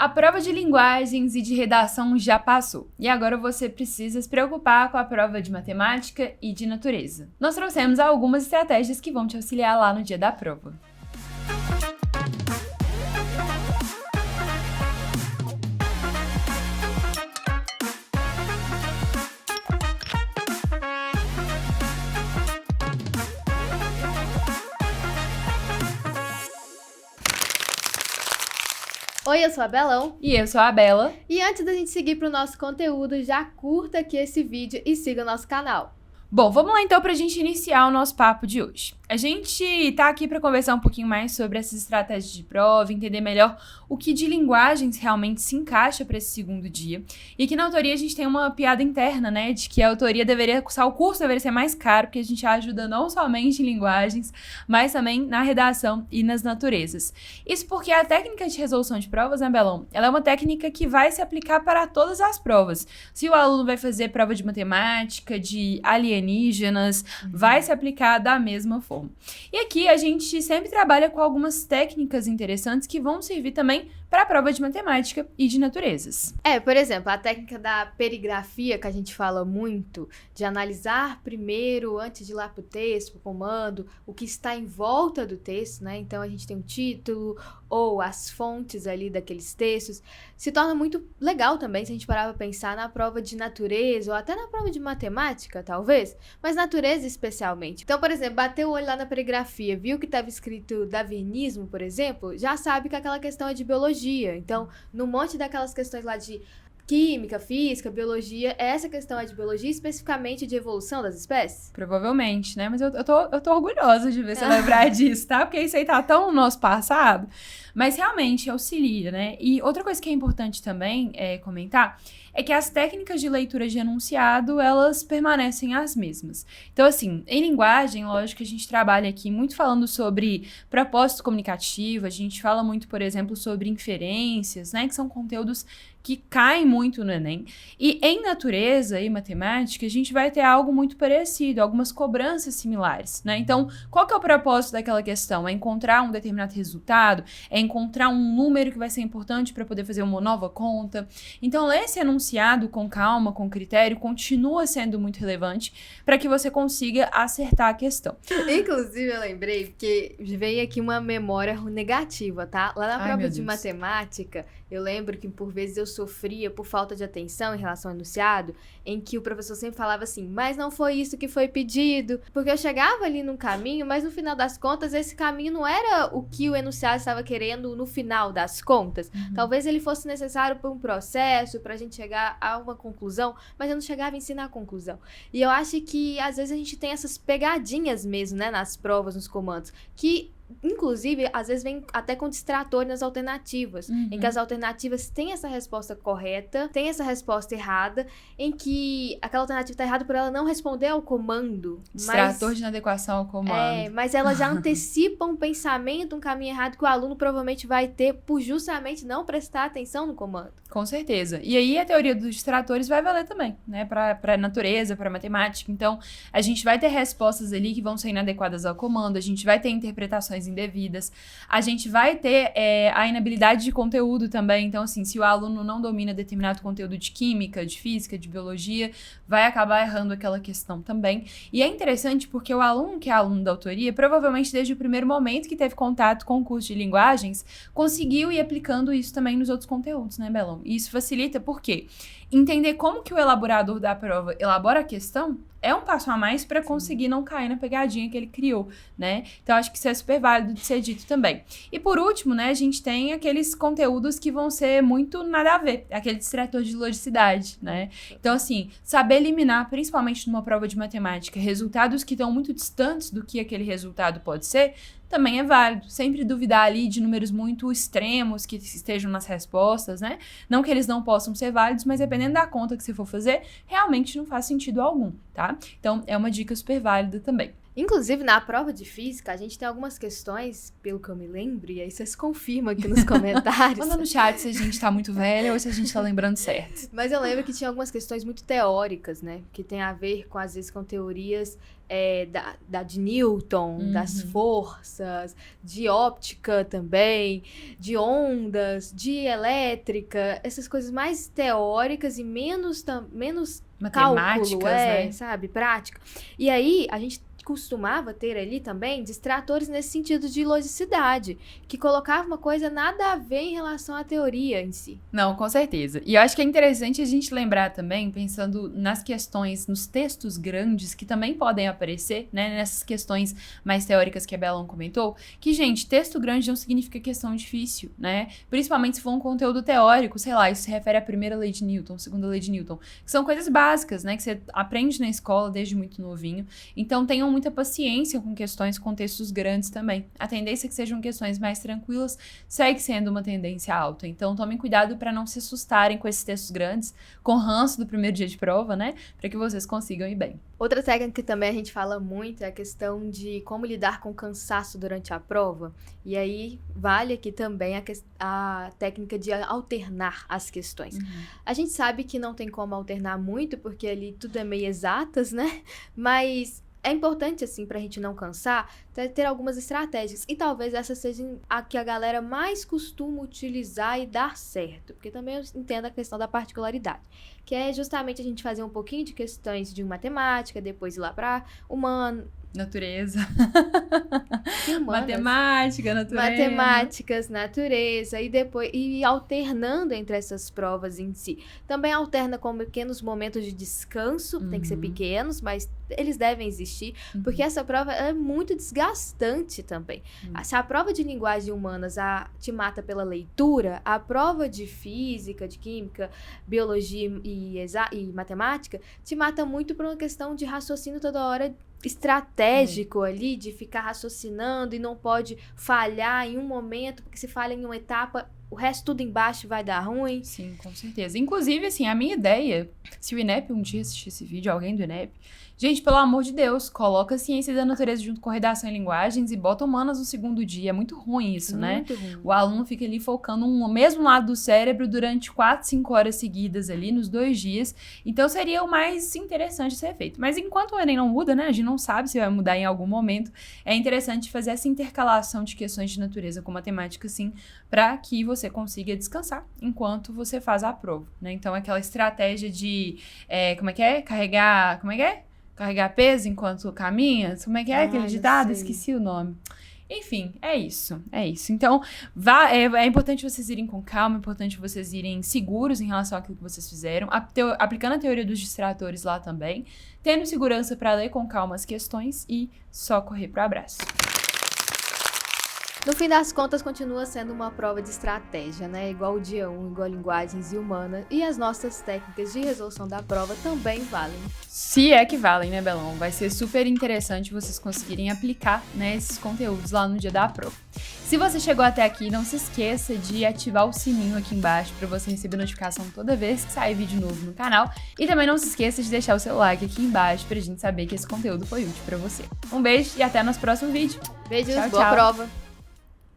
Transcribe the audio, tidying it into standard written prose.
A prova de linguagens e de redação já passou, e agora você precisa se preocupar com a prova de matemática e de natureza. Nós trouxemos algumas estratégias que vão te auxiliar lá no dia da prova. Oi, eu sou a Belão. E eu sou a Bela. E antes da gente seguir para o nosso conteúdo, já curta aqui esse vídeo e siga o nosso canal. Bom, vamos lá então para a gente iniciar o nosso papo de hoje. A gente tá aqui para conversar um pouquinho mais sobre essas estratégias de prova, entender melhor o que de linguagens realmente se encaixa para esse segundo dia. E que na autoria a gente tem uma piada interna, né, de que a autoria o curso deveria ser mais caro, porque a gente ajuda não somente em linguagens, mas também na redação e nas naturezas. Isso porque a técnica de resolução de provas, né, Belão? Ela é uma técnica que vai se aplicar para todas as provas. Se o aluno vai fazer prova de matemática, de alienígenas, vai se aplicar da mesma forma. E aqui a gente sempre trabalha com algumas técnicas interessantes que vão servir também para a prova de matemática e de naturezas. Por exemplo, a técnica da perigrafia, que a gente fala muito, de analisar primeiro, antes de ir lá para o texto, para o comando, o que está em volta do texto, né? Então a gente tem o título ou as fontes ali daqueles textos. Se torna muito legal também se a gente parar para pensar na prova de natureza ou até na prova de matemática, talvez, mas natureza especialmente. Então, por exemplo, bateu o olho lá na perigrafia, viu que estava escrito darwinismo, por exemplo, já sabe que aquela questão é de biologia. Então, no monte daquelas questões lá de química, física, biologia, essa questão é de biologia, especificamente de evolução das espécies? Provavelmente, né? Mas eu tô orgulhosa de ver você lembrar disso, tá? Porque isso aí tá tão no nosso passado. Mas realmente auxilia, né? E outra coisa que é importante também comentar é que as técnicas de leitura de enunciado, elas permanecem as mesmas. Então, assim, em linguagem, lógico que a gente trabalha aqui muito falando sobre propósito comunicativo, a gente fala muito, por exemplo, sobre inferências, né? Que são conteúdos que caem muito no Enem. E em natureza e matemática, a gente vai ter algo muito parecido, algumas cobranças similares, né? Então, qual que é o propósito daquela questão? É encontrar um determinado resultado? É encontrar um número que vai ser importante para poder fazer uma nova conta? Então, ler esse enunciado com calma, com critério, continua sendo muito relevante para que você consiga acertar a questão. Inclusive, eu lembrei que veio aqui uma memória negativa, tá? Lá na prova de matemática, eu lembro que por vezes eu sofria por falta de atenção em relação ao enunciado, em que o professor sempre falava assim, mas não foi isso que foi pedido, porque eu chegava ali num caminho, mas no final das contas esse caminho não era o que o enunciado estava querendo no final das contas. Talvez ele fosse necessário para um processo, pra gente chegar a uma conclusão, mas eu não chegava em si na conclusão. E eu acho que às vezes a gente tem essas pegadinhas mesmo, né, nas provas, nos comandos, que inclusive, às vezes vem até com distrator nas alternativas, em que as alternativas têm essa resposta correta, têm essa resposta errada, em que aquela alternativa está errada por ela não responder ao comando. Distrator de inadequação ao comando. Mas ela já antecipa um pensamento, um caminho errado que o aluno provavelmente vai ter por justamente não prestar atenção no comando. Com certeza. E aí a teoria dos distratores vai valer também, né? Para natureza, para matemática. Então, a gente vai ter respostas ali que vão ser inadequadas ao comando, a gente vai ter interpretações indevidas, a gente vai ter a inabilidade de conteúdo também. Então, assim, se o aluno não domina determinado conteúdo de química, de física, de biologia, vai acabar errando aquela questão também. E é interessante porque o aluno que é aluno da autoria, provavelmente desde o primeiro momento que teve contato com o curso de linguagens, conseguiu ir aplicando isso também nos outros conteúdos, né, Belão? E isso facilita porque entender como que o elaborador da prova elabora a questão é um passo a mais para conseguir não cair na pegadinha que ele criou, né? Então, acho que isso é super válido de ser dito também. E por último, né, a gente tem aqueles conteúdos que vão ser muito nada a ver, aquele distrator de logicidade, né? Então, assim, saber eliminar, principalmente numa prova de matemática, resultados que estão muito distantes do que aquele resultado pode ser, também é válido. Sempre duvidar ali de números muito extremos que estejam nas respostas, né? Não que eles não possam ser válidos, mas dependendo da conta que você for fazer, realmente não faz sentido algum, tá? Então, é uma dica super válida também. Inclusive, na prova de física, a gente tem algumas questões, pelo que eu me lembro, e aí vocês confirmam aqui nos comentários. Manda no chat se a gente tá muito velha ou se a gente tá lembrando certo. Mas eu lembro que tinha algumas questões muito teóricas, né? Que tem a ver, com às vezes, com teorias de Newton, das forças, de óptica também, de ondas, de elétrica, essas coisas mais teóricas e menos matemáticas, cálculo, né? sabe? Prática. E aí, a gente costumava ter ali também distratores nesse sentido de logicidade, que colocava uma coisa nada a ver em relação à teoria em si. Não, com certeza. E eu acho que é interessante a gente lembrar também, pensando nas questões, nos textos grandes que também podem aparecer, né, nessas questões mais teóricas que a Belon comentou, que, gente, texto grande não significa questão difícil, né? Principalmente se for um conteúdo teórico, sei lá, isso se refere à primeira lei de Newton, segunda lei de Newton, que são coisas básicas, né, que você aprende na escola desde muito novinho. Então, tenham muita paciência com questões com textos grandes também. A tendência é que sejam questões mais tranquilas segue sendo uma tendência alta. Então, tomem cuidado para não se assustarem com esses textos grandes, com ranço do primeiro dia de prova, né? Para que vocês consigam ir bem. Outra técnica que também a gente fala muito é a questão de como lidar com cansaço durante a prova. E aí, vale aqui também a técnica de alternar as questões. A gente sabe que não tem como alternar muito, porque ali tudo é meio exatas, né? Mas é importante, assim, pra gente não cansar, ter algumas estratégias. E talvez essa seja a que a galera mais costuma utilizar e dar certo. Porque também eu entendo a questão da particularidade. Que é justamente a gente fazer um pouquinho de questões de matemática, depois ir lá pra Natureza. Humanas. Matemáticas, natureza, e depois ir alternando entre essas provas em si. Também alterna com pequenos momentos de descanso, tem que ser pequenos, mas eles devem existir, porque essa prova é muito desgastante também. Se a prova de linguagem humanas te mata pela leitura, a prova de física, de química, biologia e matemática te mata muito por uma questão de raciocínio toda hora estratégico ali, de ficar raciocinando e não pode falhar em um momento, porque se falha em uma etapa, o resto tudo embaixo vai dar ruim. Sim, com certeza. Inclusive, assim, a minha ideia, se o INEP um dia assistir esse vídeo, alguém do INEP, gente, pelo amor de Deus, coloca a ciência da natureza junto com redação em linguagens e bota humanas no segundo dia. É muito ruim isso, muito né? Ruim. O aluno fica ali focando no mesmo lado do cérebro durante 4, 5 horas seguidas ali, nos 2 dias. Então, seria o mais interessante ser feito. Mas enquanto o Enem não muda, né? A gente não sabe se vai mudar em algum momento. É interessante fazer essa intercalação de questões de natureza com matemática, sim, para que você consiga descansar enquanto você faz a prova, né? Então, aquela estratégia de, Carregar peso enquanto caminha? Como é que é aquele ditado? Esqueci o nome. Enfim, é isso. Então, é importante vocês irem com calma, é importante vocês irem seguros em relação àquilo que vocês fizeram, aplicando a teoria dos distratores lá também, tendo segurança para ler com calma as questões e só correr pro abraço. No fim das contas, continua sendo uma prova de estratégia, né? Igual o dia 1, igual linguagens e humanas. E as nossas técnicas de resolução da prova também valem. Se é que valem, né, Belon? Vai ser super interessante vocês conseguirem aplicar, né, esses conteúdos lá no dia da prova. Se você chegou até aqui, não se esqueça de ativar o sininho aqui embaixo para você receber notificação toda vez que sair vídeo novo no canal. E também não se esqueça de deixar o seu like aqui embaixo pra gente saber que esse conteúdo foi útil para você. Um beijo e até nosso próximo vídeo. Beijos, tchau, boa tchau. prova!